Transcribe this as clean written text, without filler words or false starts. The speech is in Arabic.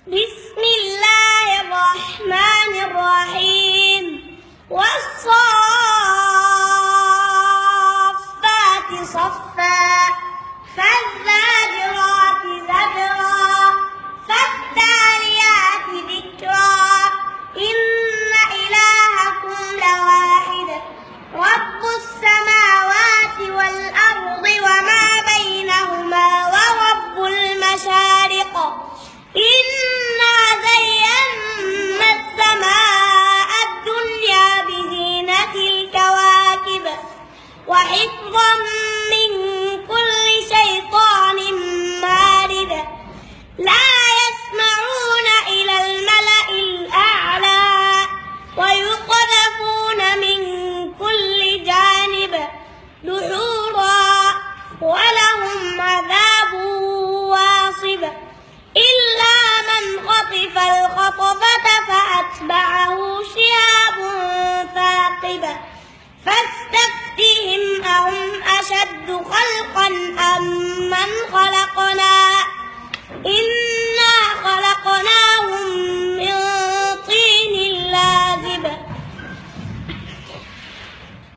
بسم الله الرحمن الرحيم والصافات صفا فالزاجرات زجرا فالتاليات ذكرا إن إلهكم لواحد رب السماوات والأرض وما بينهما ورب المشارق إنا زينا السماء الدنيا بزينة الكواكب وحفظا من كل شيطان مارد لا يسمعون إلى الملأ الأعلى ويقذفون من كل جانب دحورا ولهم عذاب واصب إلا من خطف الخطفة فأتبعه شهاب ثاقب فاستفتهم أهم أشد خلقا أم من خلقنا